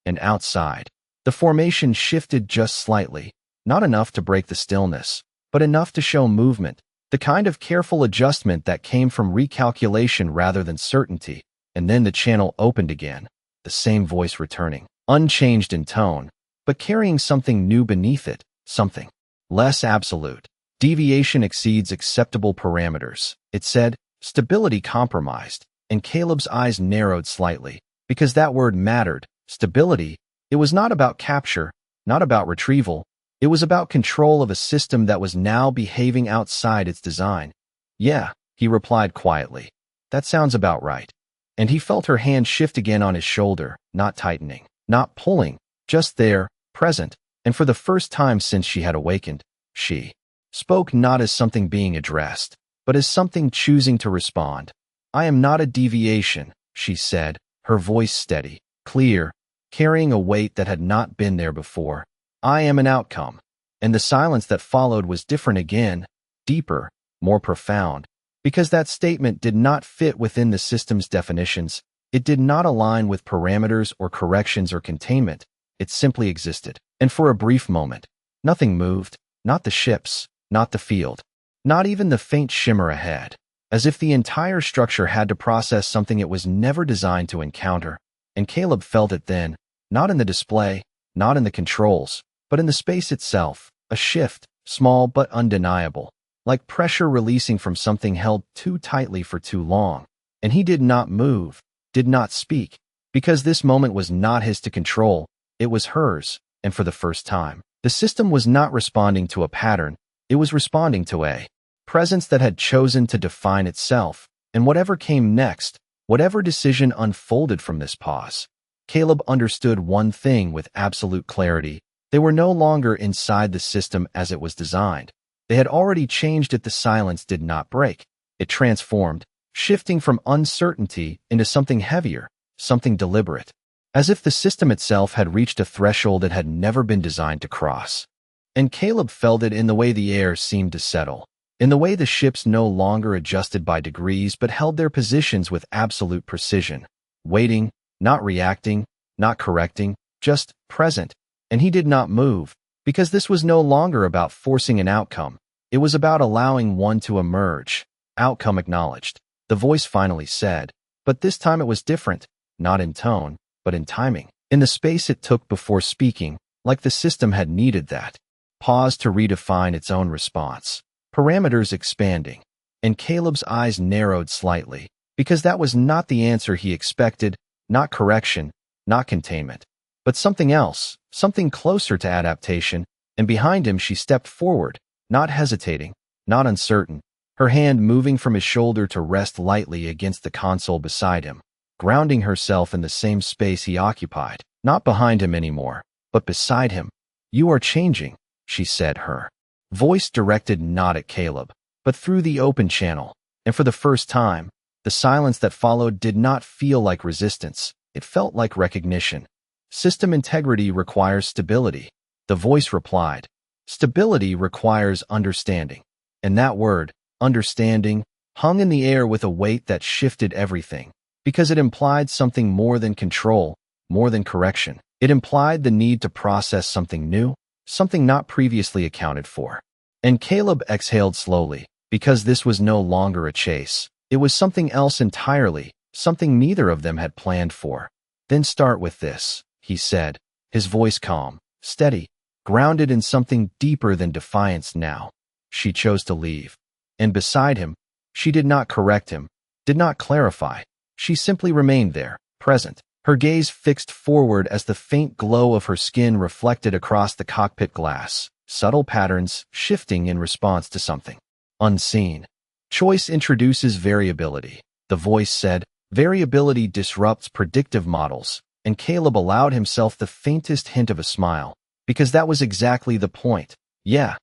Speaker 1: And outside, the formation shifted just slightly, not enough to break the stillness, but enough to show movement, the kind of careful adjustment that came from recalculation rather than certainty. And then the channel opened again, the same voice returning, unchanged in tone, but carrying something new beneath it, something less absolute. "Deviation exceeds acceptable parameters," it said, "stability compromised," and Caleb's eyes narrowed slightly, because that word mattered, stability. It was not about capture, not about retrieval. It was about control of a system that was now behaving outside its design. "Yeah," he replied quietly. "That sounds about right." And he felt her hand shift again on his shoulder, not tightening, not pulling, just there, present, and for the first time since she had awakened, she spoke not as something being addressed, but as something choosing to respond. "I am not a deviation," she said, her voice steady, clear, carrying a weight that had not been there before. "I am an outcome." And the silence that followed was different again, deeper, more profound, because that statement did not fit within the system's definitions. It did not align with parameters or corrections or containment. It simply existed. And for a brief moment, nothing moved, not the ships, not the field, not even the faint shimmer ahead, as if the entire structure had to process something it was never designed to encounter. And Caleb felt it then, not in the display, not in the controls, but in the space itself, a shift, small but undeniable, like pressure releasing from something held too tightly for too long. And he did not move, did not speak, because this moment was not his to control, it was hers. And for the first time, the system was not responding to a pattern, it was responding to a presence that had chosen to define itself. And whatever came next, whatever decision unfolded from this pause, Caleb understood one thing with absolute clarity. They were no longer inside the system as it was designed. They had already changed it. The silence did not break. It transformed, shifting from uncertainty into something heavier, something deliberate, as if the system itself had reached a threshold it had never been designed to cross. And Caleb felt it in the way the air seemed to settle, in the way the ships no longer adjusted by degrees but held their positions with absolute precision, waiting, not reacting, not correcting, just present. And he did not move, because this was no longer about forcing an outcome. It was about allowing one to emerge. "Outcome acknowledged," the voice finally said, but this time it was different, not in tone, but in timing, in the space it took before speaking, like the system had needed that pause to redefine its own response. Parameters expanding, and Caleb's eyes narrowed slightly, because that was not the answer he expected, not correction, not containment, but something else, something closer to adaptation. And behind him she stepped forward, not hesitating, not uncertain, her hand moving from his shoulder to rest lightly against the console beside him, grounding herself in the same space he occupied, not behind him anymore, but beside him. "You are changing," she said, her voice directed not at Caleb, but through the open channel. And for the first time, the silence that followed did not feel like resistance, it felt like recognition. "System integrity requires stability," the voice replied. "Stability requires understanding." And that word, understanding, hung in the air with a weight that shifted everything, because it implied something more than control, more than correction. It implied the need to process something new, something not previously accounted for. And Caleb exhaled slowly, because this was no longer a chase. It was something else entirely, something neither of them had planned for. "Then start with this," he said, his voice calm, steady, grounded in something deeper than defiance now. She chose to leave. And beside him, she did not correct him, did not clarify. She simply remained there, present, her gaze fixed forward as the faint glow of her skin reflected across the cockpit glass, subtle patterns shifting in response to something unseen. Choice introduces variability, the voice said. Variability disrupts predictive models, and Caleb allowed himself the faintest hint of a smile, because that was exactly the point. Yeah,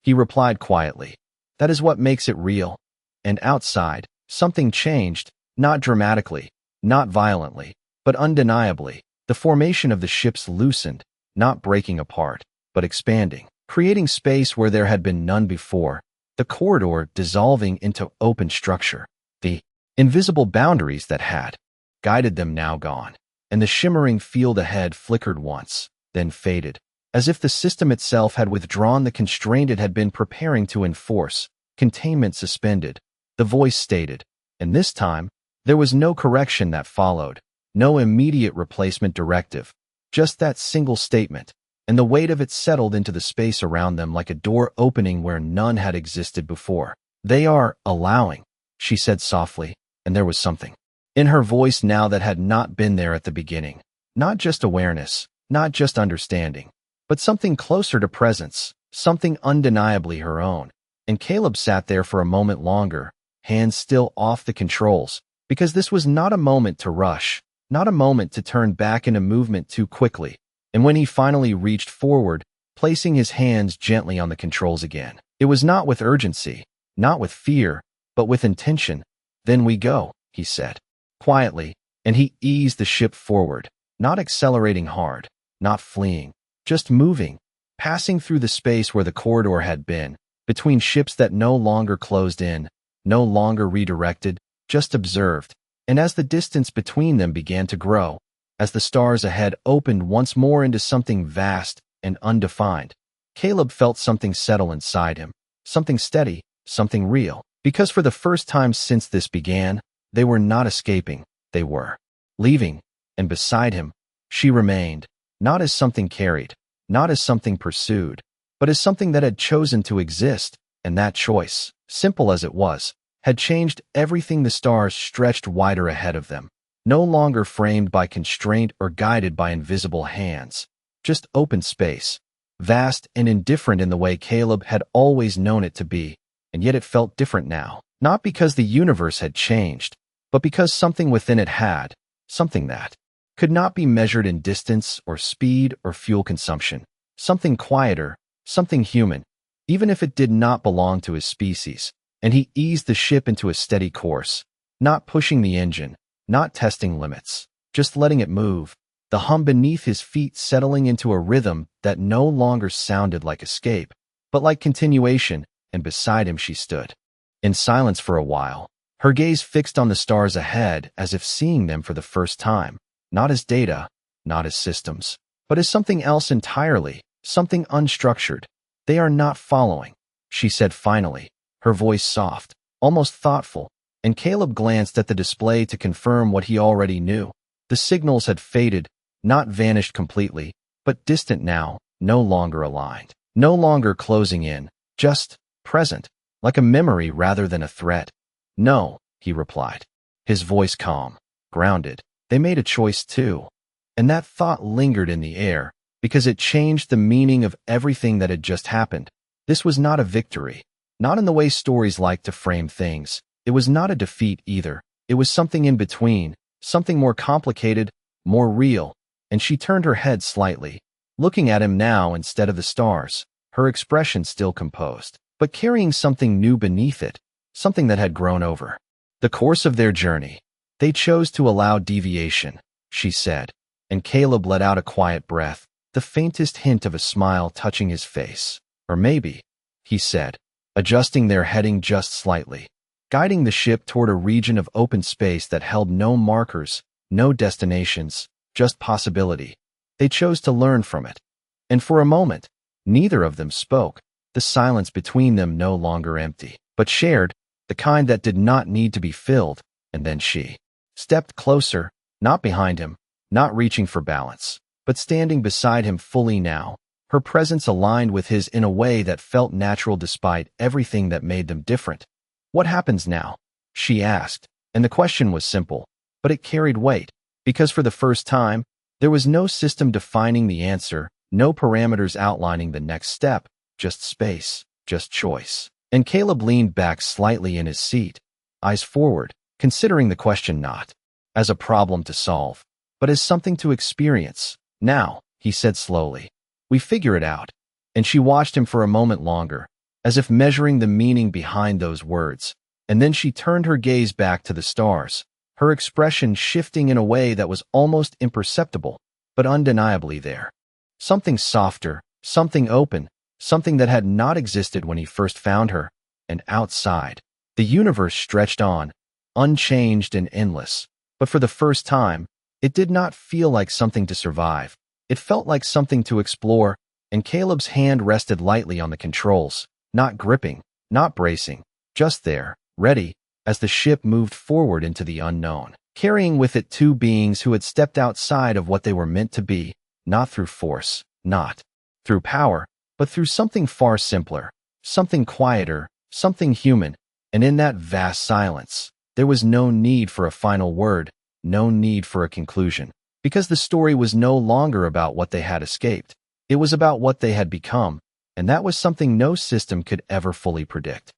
Speaker 1: he replied quietly. That is what makes it real. And outside, something changed, not dramatically, not violently, but undeniably. The formation of the ships loosened, not breaking apart, but expanding, creating space where there had been none before, the corridor dissolving into open structure. The invisible boundaries that had guided them now gone, and the shimmering field ahead flickered once, then faded, as if the system itself had withdrawn the constraint it had been preparing to enforce. Containment suspended, the voice stated, and this time, there was no correction that followed, no immediate replacement directive, just that single statement, and the weight of it settled into the space around them like a door opening where none had existed before. They are allowing, she said softly, and there was something in her voice now that had not been there at the beginning. Not just awareness, not just understanding, but something closer to presence, something undeniably her own. And Caleb sat there for a moment longer, hands still off the controls, because this was not a moment to rush, not a moment to turn back into movement too quickly. And when he finally reached forward, placing his hands gently on the controls again, it was not with urgency, not with fear, but with intention. Then we go, he said, quietly, and he eased the ship forward, not accelerating hard, not fleeing, just moving, passing through the space where the corridor had been, between ships that no longer closed in, no longer redirected, just observed. And as the distance between them began to grow, as the stars ahead opened once more into something vast and undefined, Caleb felt something settle inside him, something steady, something real. Because for the first time since this began, they were not escaping, they were leaving, and beside him, she remained, not as something carried, not as something pursued, but as something that had chosen to exist, and that choice, simple as it was, had changed everything. The stars stretched wider ahead of them, no longer framed by constraint or guided by invisible hands, just open space, vast and indifferent in the way Caleb had always known it to be. And yet it felt different now, not because the universe had changed, but because something within it had, something that could not be measured in distance or speed or fuel consumption, something quieter, something human, even if it did not belong to his species. And he eased the ship into a steady course, not pushing the engine, not testing limits, just letting it move, the hum beneath his feet settling into a rhythm that no longer sounded like escape, but like continuation. And beside him she stood, in silence for a while, her gaze fixed on the stars ahead as if seeing them for the first time, not as data, not as systems, but as something else entirely, something unstructured. They are not following, she said finally, her voice soft, almost thoughtful, and Caleb glanced at the display to confirm what he already knew. The signals had faded, not vanished completely, but distant now, no longer aligned, no longer closing in, just present, like a memory rather than a threat. No, he replied, his voice calm, grounded. They made a choice too. And that thought lingered in the air, because it changed the meaning of everything that had just happened. This was not a victory, not in the way stories like to frame things. It was not a defeat either. It was something in between, something more complicated, more real. And she turned her head slightly, looking at him now instead of the stars, her expression still composed, but carrying something new beneath it, something that had grown over the course of their journey. They chose to allow deviation, she said, and Caleb let out a quiet breath, the faintest hint of a smile touching his face. Or maybe, he said, adjusting their heading just slightly, guiding the ship toward a region of open space that held no markers, no destinations, just possibility. They chose to learn from it. And for a moment, neither of them spoke, the silence between them no longer empty, but shared, the kind that did not need to be filled. And then she stepped closer, not behind him, not reaching for balance, but standing beside him fully now, her presence aligned with his in a way that felt natural despite everything that made them different. What happens now? She asked, and the question was simple, but it carried weight. Because for the first time, there was no system defining the answer, no parameters outlining the next step, just space, just choice. And Caleb leaned back slightly in his seat, eyes forward, considering the question not as a problem to solve, but as something to experience. Now, he said slowly, we figure it out. And she watched him for a moment longer, as if measuring the meaning behind those words. And then she turned her gaze back to the stars, her expression shifting in a way that was almost imperceptible, but undeniably there. Something softer, something open, something that had not existed when he first found her. And outside, the universe stretched on, unchanged and endless. But for the first time, it did not feel like something to survive. It felt like something to explore, and Caleb's hand rested lightly on the controls, not gripping, not bracing, just there, ready, as the ship moved forward into the unknown, carrying with it two beings who had stepped outside of what they were meant to be, not through force, not through power, but through something far simpler, something quieter, something human. And in that vast silence, there was no need for a final word, no need for a conclusion, because the story was no longer about what they had escaped. It was about what they had become, and that was something no system could ever fully predict.